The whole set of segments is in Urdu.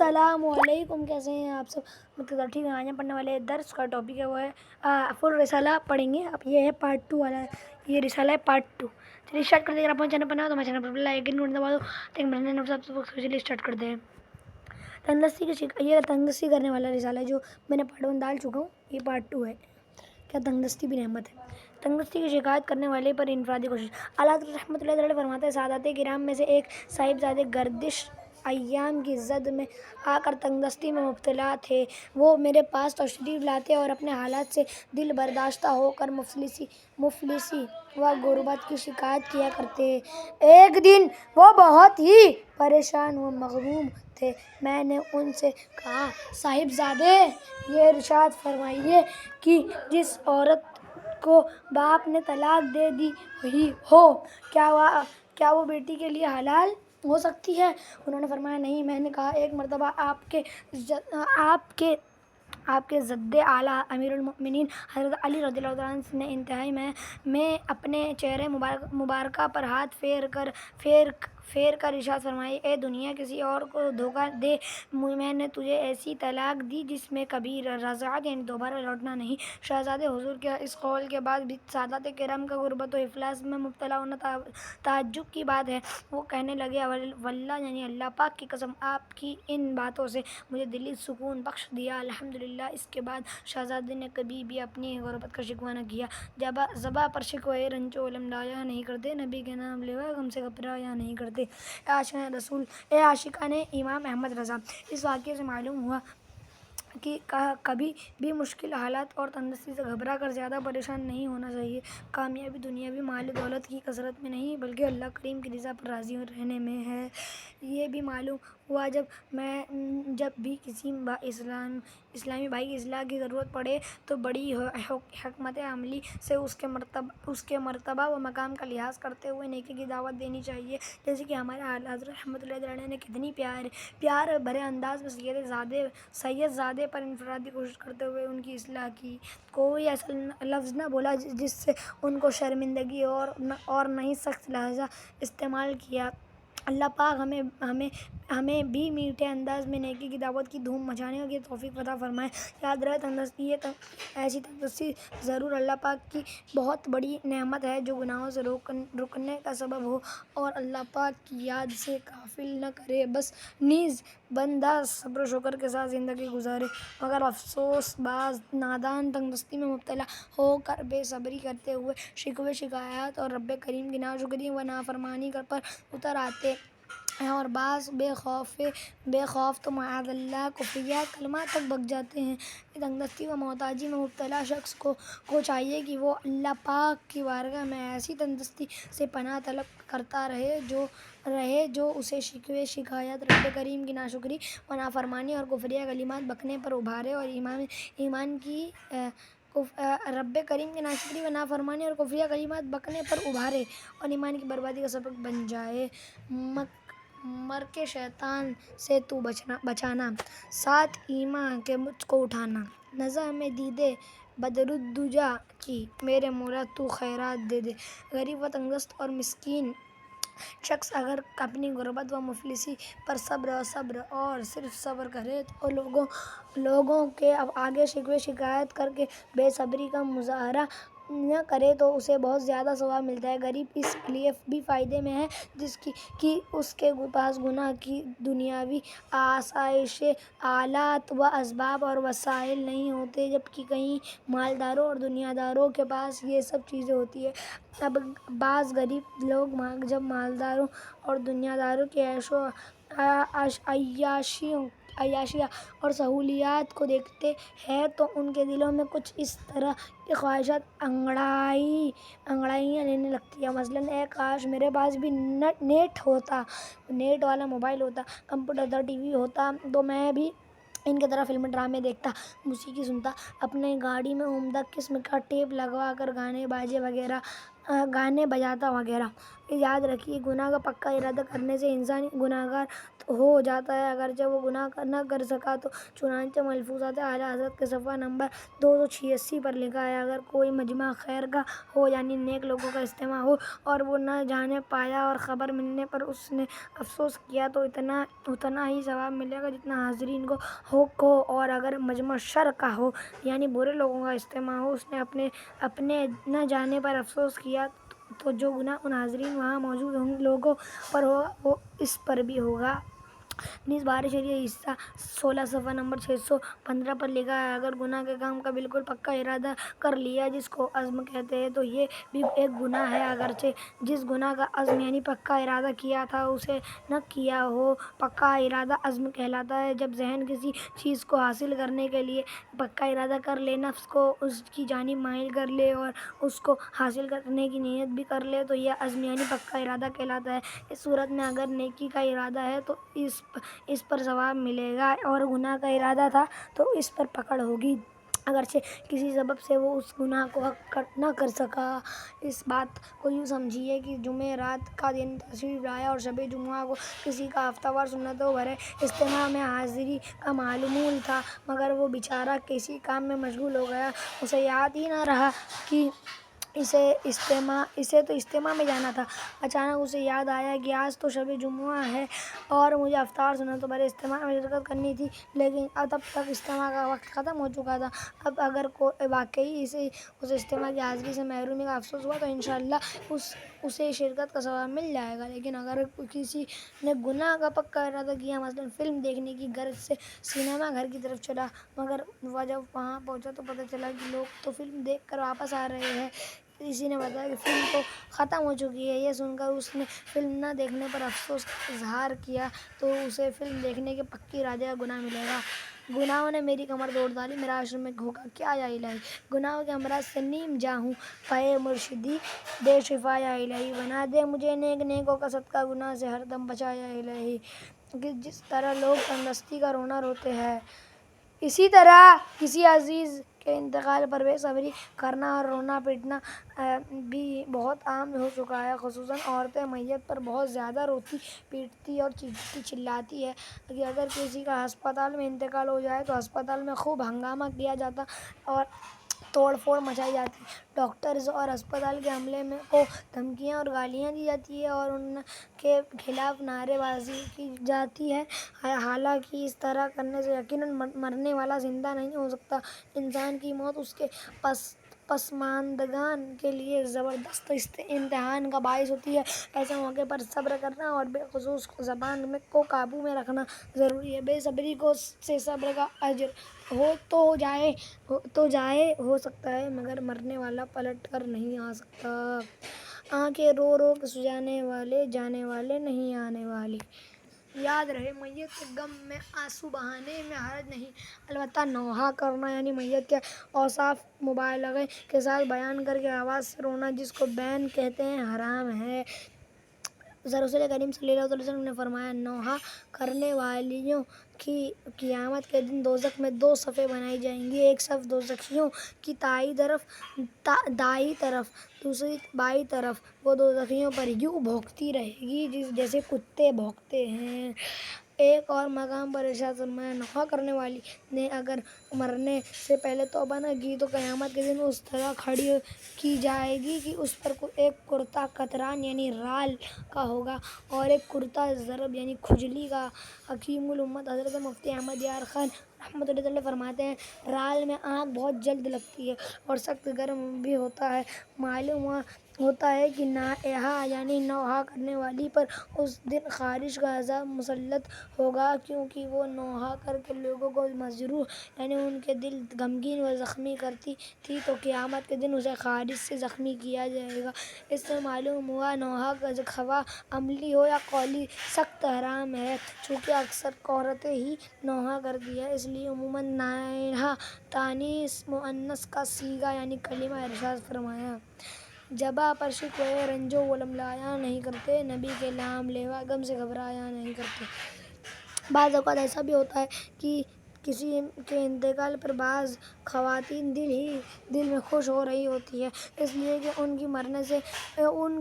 السلام علیکم، کیسے ہیں آپ سب؟ مطلب ٹھیک ہے، آج ہم پڑھنے والے درس کا ٹاپک ہے وہ ہے فل رسالہ پڑھیں گے. اب یہ ہے پارٹ 2 والا ہے، یہ رسالہ ہے پارٹ 2. چلیے اسٹارٹ کرتے ہیں. اگر آپ چینل پر نہ ہو تو ہمارے چینل پر لائک نوٹ دبا دو. چلیے اسٹارٹ کرتے ہیں. تندرستی کی یہ تندرستی کرنے والا رسالہ ہے جو میں نے پارٹ 1 ڈال چکا ہوں. یہ پارٹ 2 ہے. کیا تندرستی بھی نعمت ہے؟ تندرستی کی شکایت کرنے والے پر انفرادی کوشش. اعلیٰ حضرت رحمۃ اللہ علیہ فرماتے ہیں، سعادت کرام میں سے ایک صاحبزادے گردش ایام کی زد میں آ کر تندرستی میں مبتلا تھے. وہ میرے پاس تشریف لاتے اور اپنے حالات سے دل برداشتہ ہو کر مفلسی و غربت کی شکایت کیا کرتے. ایک دن وہ بہت ہی پریشان و مغموم تھے. میں نے ان سے کہا، صاحبزادے، یہ ارشاد فرمائیے کہ جس عورت کو باپ نے طلاق دے دی ہوئی ہو، کیا وہ بیٹی کے لیے حلال ہو سکتی ہے؟ انہوں نے فرمایا، نہیں. میں نے کہا، ایک مرتبہ آپ کے جد اعلیٰ امیر المؤمنین حضرت علی رضی اللہ عنہ نے انتہائی میں اپنے چہرے مبارکہ پر ہاتھ پھیر کر ارشاد فرمایا، اے دنیا، کسی اور کو دھوکہ دے. میں نے تجھے ایسی طلاق دی جس میں کبھی رجعت یعنی دوبارہ لوٹنا نہیں. شہزادے، حضور کے اس قول کے بعد بھی سادات کرام کا غربت و افلاس میں مبتلا ہونا تعجب کی بات ہے. وہ کہنے لگے، واللہ یعنی اللہ پاک کی قسم، آپ کی ان باتوں سے مجھے دلی سکون بخش دیا. الحمدللہ. اس کے بعد شہزادے نے کبھی بھی اپنی غربت کا شکوہ نہ کیا. زباں پر شکوہ رنج و الم لایا نہیں کرتے. نبی کے نام لیوا غم سے گھبرایا نہیں کرتے. اے عاشقان امام احمد رضا، اس واقعے سے معلوم ہوا کہ کبھی بھی مشکل حالات اور تندرستی سے گھبرا کر زیادہ پریشان نہیں ہونا چاہیے. کامیابی دنیاوی مال و دولت کی کثرت میں نہیں بلکہ اللہ کریم کی رضا پر راضی رہنے میں ہے. یہ بھی معلوم ہوا جب بھی کسی اسلامی بھائی کی اصلاح کی ضرورت پڑے تو بڑی حکمت عملی سے اس کے مرتبہ و مقام کا لحاظ کرتے ہوئے نیکی کی دعوت دینی چاہیے. جیسے کہ ہمارے اعلیٰ حضرت رحمۃ اللہ علیہ نے کتنی پیار بھرے انداز میں سید زادے پر انفرادی کوشش کرتے ہوئے ان کی اصلاح کی. کوئی ایسا لفظ نہ بولا جس سے ان کو شرمندگی اور نہ ہی سخت لہجہ استعمال کیا. اللہ پاک ہمیں بھی میٹھے انداز میں نیکی کی دعوت کی دھوم مچانے کی توفیق عطا فرمائے. یاد رہے، ایسی تندرستی ضرور اللہ پاک کی بہت بڑی نعمت ہے جو گناہوں سے رکنے کا سبب ہو اور اللہ پاک کی یاد سے غافل نہ کرے. بس نیز بندہ صبر و شکر کے ساتھ زندگی گزارے، مگر افسوس بعض نادان تندرستی میں مبتلا ہو کر بے صبری کرتے ہوئے شکوے شکایات اور رب کریم کی ناشکری و نافرمانی پر اتر آتے ہیں اور بعض بے خوف تو معاذ اللہ کفریات کلمات تک بک جاتے ہیں. تندرستی و محتاجی میں مبتلا شخص کو چاہیے کہ وہ اللہ پاک کی بارگاہ میں ایسی تندرستی سے پناہ طلب کرتا رہے جو اسے شکوے شکایات، رب کریم کی ناشکری و نافرمانی اور کفریہ کلمات بکنے پر ابھارے اور ایمان کی رب کریم کی ناشکری و نافرمانی اور کفریہ کلمات بکنے پر ابھارے اور ایمان کی بربادی کا سبب بن جائے. مر کے شیطان سے تو بچانا، ساتھ ایمان کے مجھ کو اٹھانا. نظر میں دیدے بدرالدجا کی، میرے مولا تو خیرات دے دے. غریب و تنگدست اور مسکین شخص اگر اپنی غربت و مفلسی پر صبر اور صرف صبر کرے اور لوگوں کے آگے شکوے شکایت کر کے بے صبری کا مظاہرہ نہ کرے تو اسے بہت زیادہ ثواب ملتا ہے. غریب اس لیے بھی فائدے میں ہے کہ اس کے پاس گناہ کی دنیاوی آسائشیں، آلات و اسباب اور وسائل نہیں ہوتے، جبکہ کئی مالداروں اور دنیاداروں کے پاس یہ سب چیزیں ہوتی ہیں. اب بعض غریب لوگ جب مالداروں اور دنیاداروں کی عیاشیاں اور سہولیات کو دیکھتے ہیں تو ان کے دلوں میں کچھ اس طرح کی خواہشات انگڑائیاں لینے لگتی ہیں. مثلاً، اے کاش میرے پاس بھی نیٹ والا موبائل ہوتا، کمپیوٹر، ٹی وی ہوتا تو میں بھی ان کی طرح فلمیں ڈرامے دیکھتا، موسیقی سنتا، اپنی گاڑی میں عمدہ قسم کا ٹیپ لگوا کر گانے بجاتا وغیرہ. یاد رکھیے، گناہ کا پکا ارادہ کرنے سے انسان گناہگار ہو جاتا ہے اگرچہ وہ گناہ نہ کر سکا تو۔ چنانچہ ملفوظات اعلیٰ حضرت کے صفحہ نمبر 286 پر لکھا ہے، اگر کوئی مجمع خیر کا ہو یعنی نیک لوگوں کا اجتماع ہو اور وہ نہ جانے پایا اور خبر ملنے پر اس نے افسوس کیا تو اتنا ہی ثواب ملے گا جتنا حاضرین کو حق ہو، اور اگر مجمع شر کا ہو یعنی برے لوگوں کا اجتماع ہو، اس نے اپنے نہ جانے پر افسوس کیا تو جو گناہ ان حاضرین وہاں موجود لوگوں پر ہوگا وہ اس پر بھی ہوگا۔ نیز بخاری شریف حصہ 16 صفحہ نمبر 615 پر لکھا ہے، اگر گناہ کے کام کا بالکل پکا ارادہ کر لیا جس کو عزم کہتے ہیں تو یہ بھی ایک گناہ ہے، اگرچہ جس گناہ کا عزم یعنی پکا ارادہ کیا تھا اسے نہ کیا ہو۔ پکا ارادہ عزم کہلاتا ہے جب ذہن کسی چیز کو حاصل کرنے کے لیے پکا ارادہ کر لے، نفس کو اس کی جانب مائل کر لے اور اس کو حاصل کرنے کی نیت بھی کر لے تو یہ عزم یعنی پکا ارادہ کہلاتا ہے۔ اس صورت میں اگر نیکی کا ارادہ ہے تو اس پر ثواب ملے گا، اور گناہ کا ارادہ تھا تو اس پر پکڑ ہوگی اگرچہ کسی سبب سے وہ اس گناہ کو حق نہ کر سکا۔ اس بات کو یوں سمجھیے کہ جمعرات کا دن تشریف لایا اور شب جمعہ کو کسی کا ہفتہ وار سنتوں بھرے اجتماع میں حاضری کا معمول تھا، مگر وہ بیچارہ کسی کام میں مشغول ہو گیا، اسے یاد ہی نہ رہا کہ اسے تو اجتماع میں جانا تھا۔ اچانک اسے یاد آیا کہ آج تو شب جمعہ ہے اور مجھے ہفتہ وار سنتوں بھرے اجتماع میں شرکت کرنی تھی، لیکن تب تک اجتماع کا وقت ختم ہو چکا تھا۔ اب اگر واقعی اس اجتماع کی حاضری سے محرومی کا افسوس ہوا تو انشاءاللہ اسے شرکت کا ثواب مل جائے گا، لیکن اگر کسی نے گناہ کا پکا ارادہ کیا، مثلا فلم دیکھنے کی غرض سے سنیما گھر کی طرف چلا، مگر جب وہاں پہنچا تو پتہ چلا کہ لوگ تو فلم دیکھ کر واپس آ رہے ہیں، کسی نے بتایا کہ فلم تو ختم ہو چکی ہے۔ یہ سن کر اس نے فلم نہ دیکھنے پر افسوس کا اظہار کیا تو اسے فلم دیکھنے کے پکے ارادے کا گناہ ملے گا۔ گناہوں نے میری کمر توڑ ڈالی، میرا عشر میں ہوگا کیا یا الہی، گناہوں کے امراض سے نیم جاں ہوں، پائے مرشدی دے شفا یا الہی، بنا دے مجھے نیکوں کا صدقہ، گناہ سے ہر دم بچا یا الہی۔ کہ جس طرح لوگ تندرستی کا رونا روتے ہیں، اسی طرح کسی عزیز کے انتقال پر بے صبری کرنا اور رونا پیٹنا بھی بہت عام ہو چکا ہے۔ خصوصاً عورتیں میت پر بہت زیادہ روتی پیٹتی اور چیختی چلاتی ہیں کہ اگر کسی کا ہسپتال میں انتقال ہو جائے تو ہسپتال میں خوب ہنگامہ کیا جاتا اور توڑ پھوڑ مچائی جاتی، ڈاکٹرز اور ہسپتال کے عملے کو دھمکیاں اور گالیاں دی جاتی ہیں اور ان کے خلاف نعرے بازی کی جاتی ہے۔ حالانکہ اس طرح کرنے سے یقیناً مرنے والا زندہ نہیں ہو سکتا، انسان کی موت اس کے پسماندگان کے لیے زبردست امتحان کا باعث ہوتی ہے۔ ایسے موقع پر صبر کرنا اور بالخصوص زبان کو قابو میں رکھنا ضروری ہے۔ بے صبری سے صبر کا اجر ہو سکتا ہے مگر مرنے والا پلٹ کر نہیں آ سکتا۔ آنکھیں رو رو کے سجانے والے جانے والے نہیں آنے والے۔ یاد رہے میت کے غم میں آنسو بہانے میں حرج نہیں، البتہ نوحہ کرنا یعنی میت کے اوصاف مبالغے کے ساتھ بیان کر کے آواز سے رونا جس کو بین کہتے ہیں حرام ہے۔ رسول کریم صلی اللہ علیہ وسلم نے فرمایا، نوحہ کرنے والیوں کی قیامت کے دن دوزخ میں دو صفیں بنائی جائیں گی، ایک صف دوزخیوں کی دائیں طرف، دوسری بائیں طرف، وہ دوزخیوں پر یوں بھونکتی رہے گی جیسے کتے بھونکتے ہیں۔ ایک اور مقام پر ارشاد فرمایا، نوحہ کرنے والی نے اگر مرنے سے پہلے توبہ نہ کی تو قیامت کے دن اس طرح کھڑی کی جائے گی کہ اس پر ایک کرتا قطران یعنی رال کا ہوگا اور ایک کرتا ضرب یعنی کھجلی کا۔ حکیم الامت حضرت مفتی احمد یار خان رحمۃ اللہ علیہ فرماتے ہیں، رال میں آگ بہت جلد لگتی ہے اور سخت گرم بھی ہوتا ہے۔ معلوم ہوتا ہے کہ نائحہ یعنی نوحہ کرنے والی پر اس دن خارش کا عذاب مسلط ہوگا، کیونکہ وہ نوحہ کر کے لوگوں کو مجروح یعنی ان کے دل غمگین و زخمی کرتی تھی تو قیامت کے دن اسے خارش سے زخمی کیا جائے گا۔ اس سے معلوم ہوا نوحہ خواہ عملی ہو یا قولی سخت حرام ہے، چونکہ اکثر عورتیں ہی نوحہ کرتی ہیں، اس لیے عموماً نائحہ تانیث مؤنث کا صیغہ یعنی کلمہ ارشاد فرمایا، جبہ پر شکوہ رنج و الم لایا نہیں کرتے، نبی کے لام لیوا غم سے گھبرایا نہیں کرتے۔ بعض اوقات ایسا بھی ہوتا ہے کہ کسی کے انتقال پر بعض خواتین دل میں خوش ہو رہی ہوتی ہیں، اس لیے کہ ان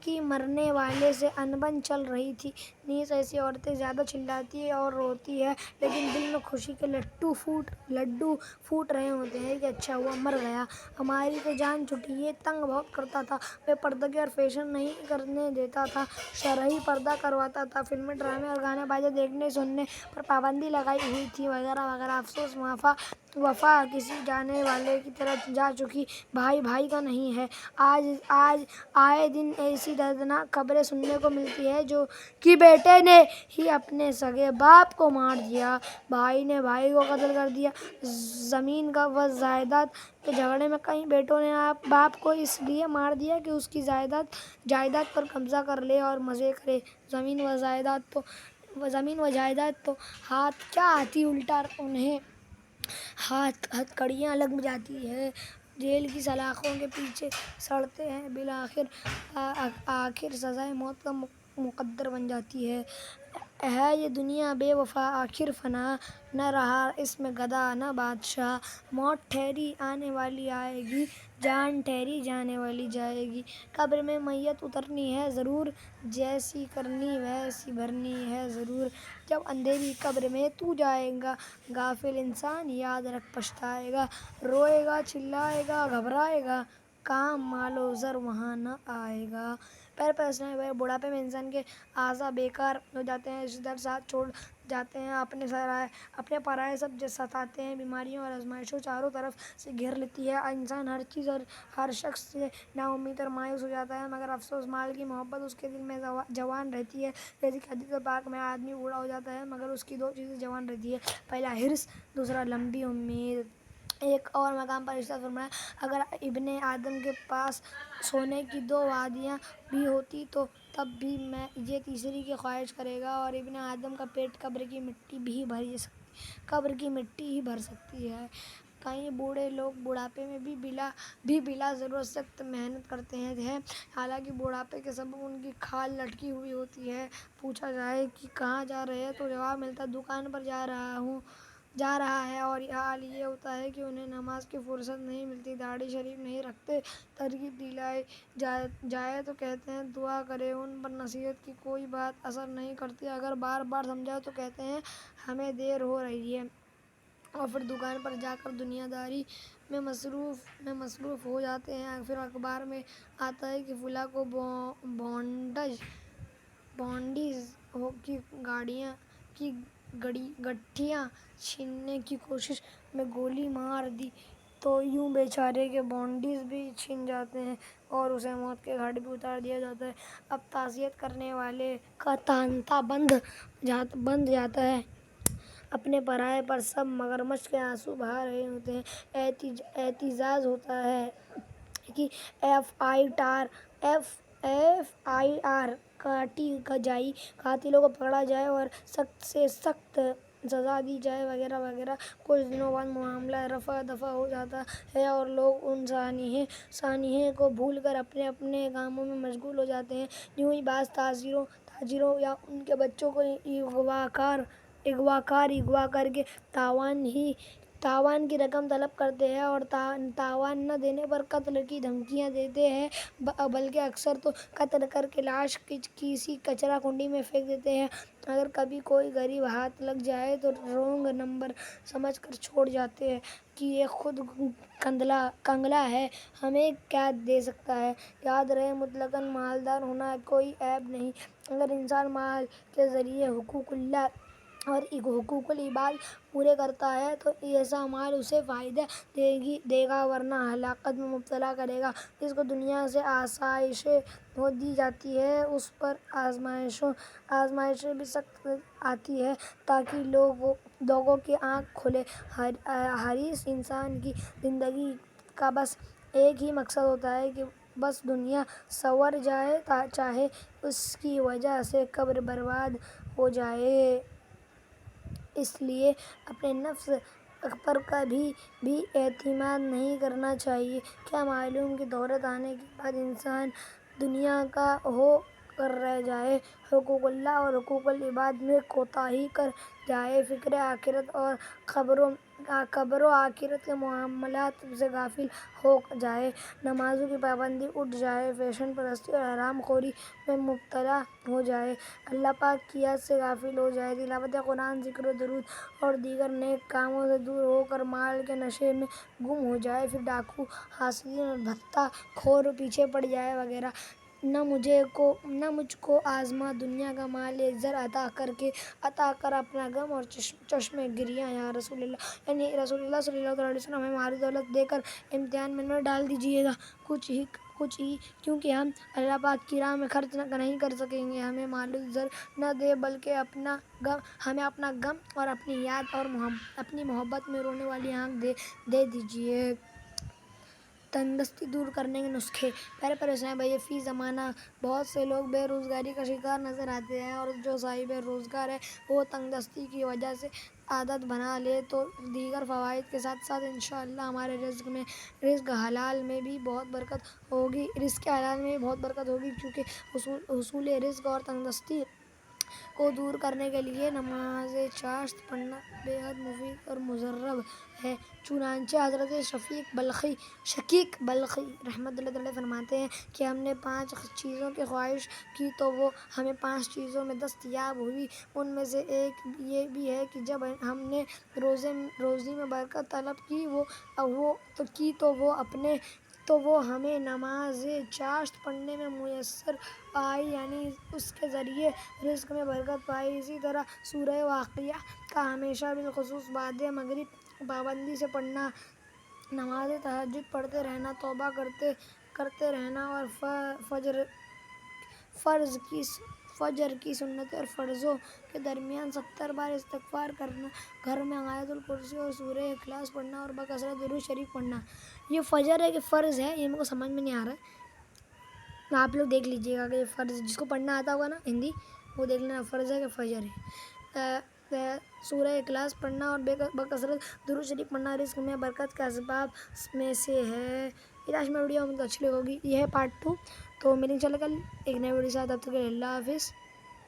کی مرنے والے سے انبن چل رہی تھی۔ نیز ایسی عورتیں زیادہ چلاتی اور روتی ہیں، لیکن دل میں خوشی کے لڈو پھوٹ رہے ہوتے ہیں کہ اچھا ہوا مر گیا، ہماری تو جان چھوٹی۔ یہ تنگ بہت کرتا تھا، بے پردگی اور فیشن نہیں کرنے دیتا تھا، شرعی پردہ کرواتا تھا، فلمیں، ڈرامے اور گانے بازے دیکھنے سننے پر پابندی لگائی ہوئی تھی، وغیرہ وغیرہ۔ افسوس، وفا کسی جانے والے کی طرح جا چکی بھائی کا نہیں ہے۔ آئے دن ایسی دردناک خبریں سننے کو ملتی ہیں کہ بیٹے نے ہی اپنے سگے باپ کو مار دیا، بھائی نے بھائی کو قتل کر دیا، زمین و جائیداد کے جھگڑے میں کئی بیٹوں نے باپ کو اس لیے مار دیا کہ اس کی جائیداد پر قبضہ کر لے اور مزے کرے۔ زمین و جائیداد تو ہاتھ کیا آتی، الٹا انہیں ہتھکڑیاں لگ جاتی ہیں، جیل کی سلاخوں کے پیچھے سڑتے ہیں، آخر سزائے موت کا مقرر بن جاتی ہے۔ یہ دنیا بے وفا، آخر فنا، نہ رہا اس میں گدا نہ بادشاہ، موت ٹھہری آنے والی آئے گی، جان ٹھہری جانے والی جائے گی، قبر میں میت اترنی ہے ضرور، جیسی کرنی ویسی بھرنی ہے ضرور، جب اندھیری قبر میں تو جائے گا، غافل انسان یاد رکھ پچھتائے گا، روئے گا، چلائے گا، گھبرائے گا، کام مال و زر وہاں نہ آئے گا۔ پیر پھسلنے پر بڑھاپے میں انسان کے اعضاء بیکار ہو جاتے ہیں، رشتہ دار ساتھ چھوڑ جاتے ہیں، اپنے پرائے سب ستاتے ہیں، بیماریاں اور آزمائشیں چاروں طرف سے گھیر لیتی ہیں، انسان ہر چیز اور ہر شخص سے نا امید اور مایوس ہو جاتا ہے، مگر افسوس، مال کی محبت اس کے دل میں جوان رہتی ہے، جیسے کہ حدیث پاک میں آدمی بوڑھا ہو جاتا ہے مگر اس کی دو چیزیں جوان رہتی ہیں، پہلا حرص، دوسرا لمبی امید۔ ایک اور مقام پر ارشاد فرمایا، اگر ابن آدم کے پاس سونے کی 2 وادیاں بھی ہوتی تو تب بھی یہ تیسری کی خواہش کرے گا، اور ابن آدم کا پیٹ قبر کی مٹی ہی بھر سکتی ہے۔ کئی بوڑھے لوگ بڑھاپے میں بھی بلا ضرورت سخت محنت کرتے ہیں، حالانکہ بڑھاپے کے سبب ان کی کھال لٹکی ہوئی ہوتی ہے۔ پوچھا جائے کہ کہاں جا رہے ہیں تو جواب ملتا ہے، دکان پر جا رہا ہے، اور حال یہ ہوتا ہے کہ انہیں نماز کی فرصت نہیں ملتی، داڑھی شریف نہیں رکھتے، ترغیب دلائی جائے تو کہتے ہیں دعا کریں، ان پر نصیحت کی کوئی بات اثر نہیں کرتی، اگر بار بار سمجھاؤ تو کہتے ہیں ہمیں دیر ہو رہی ہے، اور پھر دکان پر جا کر دنیا داری میں مصروف ہو جاتے ہیں۔ پھر اخبار میں آتا ہے کہ فلاں کو بانڈز کی گٹھیاں چھیننے کی کوشش میں گولی مار دی، تو یوں بیچارے کے بانڈز بھی چھن جاتے ہیں اور اسے موت کے گھاٹ بھی اتار دیا جاتا ہے۔ اب تعزیت کرنے والے کا طانتا بند جاتا ہے، اپنے پرائے پر سب مگرمچھ کے آنسو بہا رہے ہوتے ہیں، احتجاج ہوتا ہے کہ FIR کاٹی جائے، قاتلوں کو پکڑا جائے اور سخت سے سخت سزا دی جائے، وغیرہ وغیرہ۔ کچھ دنوں بعد معاملہ رفع دفع ہو جاتا ہے اور لوگ ان سانحے کو بھول کر اپنے اپنے کاموں میں مشغول ہو جاتے ہیں۔ یوں ہی بعض تاجروں یا ان کے بچوں کو اغوا کر کے تاوان کی رقم طلب کرتے ہیں، اور تاوان نہ دینے پر قتل کی دھمکیاں دیتے ہیں، بلکہ اکثر تو قتل کر کے لاش کسی کچرا کنڈی میں پھینک دیتے ہیں۔ اگر کبھی کوئی غریب ہاتھ لگ جائے تو رونگ نمبر سمجھ کر چھوڑ جاتے ہیں کہ یہ خود کنگلا ہے، ہمیں کیا دے سکتا ہے۔ یاد رہے، مطلقاً مالدار ہونا کوئی عیب نہیں، اگر انسان مال کے ذریعے حقوق اللہ اور حقوق العباد پورے کرتا ہے تو ایسا مال اسے فائدہ دے گا، ورنہ ہلاکت میں مبتلا کرے گا۔ جس کو دنیا سے آسائشیں دی جاتی ہیں اس پر آزمائشیں بھی سخت آتی ہیں، تاکہ لوگوں کی آنکھ کھلے۔ حریص انسان کی زندگی کا بس ایک ہی مقصد ہوتا ہے کہ بس دنیا سنور جائے، چاہے اس کی وجہ سے قبر برباد ہو جائے۔ اس لیے اپنے نفس پر کبھی بھی اعتماد نہیں کرنا چاہیے۔ کیا معلوم کہ دولت آنے کے بعد انسان دنیا کا ہو کر رہ جائے، حقوق اللہ اور حقوق العباد میں کوتاہی کر جائے، فکر آخرت اور قبر و آخرت کے معاملات سے غافل ہو جائے، نمازوں کی پابندی اٹھ جائے، فیشن پرستی اور حرام خوری میں مبتلا ہو جائے، اللہ پاک کی یاد سے غافل ہو جائے، تلاوت قرآن، ذکر و درود اور دیگر نیک کاموں سے دور ہو کر مال کے نشے میں گم ہو جائے، پھر ڈاکو، حاسدین اور بھتہ خور پیچھے پڑ جائے وغیرہ۔ نہ مجھ کو آزما دنیا کا مال زر عطا کر اپنا غم اور چشم گریاں یا رسول اللہ صلی اللہ علیہ وسلم ہمیں ہماری دولت دے کر امتحان میں نہ ڈال دیجیے گا کچھ ہی، کیونکہ ہم اللہ پاک کی راہ میں خرچ نہیں کر سکیں گے، ہمیں مال زر نہ دے بلکہ ہمیں اپنا غم اور اپنی یاد اور اپنی محبت میں رونے والی آنکھ دے دیجیے۔ تنگدستی دور کرنے کے نسخے۔ پیارے اسلام بھائی، فی زمانہ بہت سے لوگ بے روزگاری کا شکار نظر آتے ہیں، اور جو صاحب روزگار ہے وہ تنگدستی کی وجہ سے عادت بنا لے تو دیگر فوائد کے ساتھ ساتھ انشاءاللہ ہمارے رزق حلال میں بھی بہت برکت ہوگی، کیونکہ حصول رزق اور تنگدستی کو دور کرنے کے لیے نماز چاشت پڑھنا بے حد مفید اور مجرب ہے۔ چنانچہ حضرت شقیق بلخی رحمۃ اللہ علیہ فرماتے ہیں کہ ہم نے 5 چیزوں کی خواہش کی تو وہ ہمیں 5 چیزوں میں دستیاب ہوئی، ان میں سے ایک یہ بھی ہے کہ جب ہم نے روزی میں برکت طلب کی تو وہ ہمیں نماز چاشت پڑھنے میں میسر آئی، یعنی اس کے ذریعے رزق میں برکت پائی۔ اسی طرح سورہ واقعہ کا ہمیشہ بالخصوص بعد مغرب پابندی سے پڑھنا، نماز تہجد پڑھتے رہنا، توبہ کرتے رہنا اور فجر کی سنتیں اور فرضوں کے درمیان 70 بار استغفار کرنا، گھر میں آیت الکرسی اور سورہ اخلاص پڑھنا اور بکثرت درود شریف پڑھنا۔ یہ فجر ہے کہ فرض ہے، یہ میرے کو سمجھ میں نہیں آ رہا ہے، آپ لوگ دیکھ لیجیے گا کہ یہ فرض، جس کو پڑھنا آتا ہوگا نا ہندی، وہ دیکھ لینا فرض ہے کہ فجر ہے۔ سورہ اخلاص پڑھنا اور بکثرت درود شریف پڑھنا رزق میں برکت کے اسباب میں سے ہے۔ آج میں ویڈیو مجھے اچھی لگے ہوگی، یہ ہے پارٹ 2، تو میرے انشاءاللہ کل ایک نئے ویڈیو کے ساتھ، تب تک کے لیے اللہ حافظ۔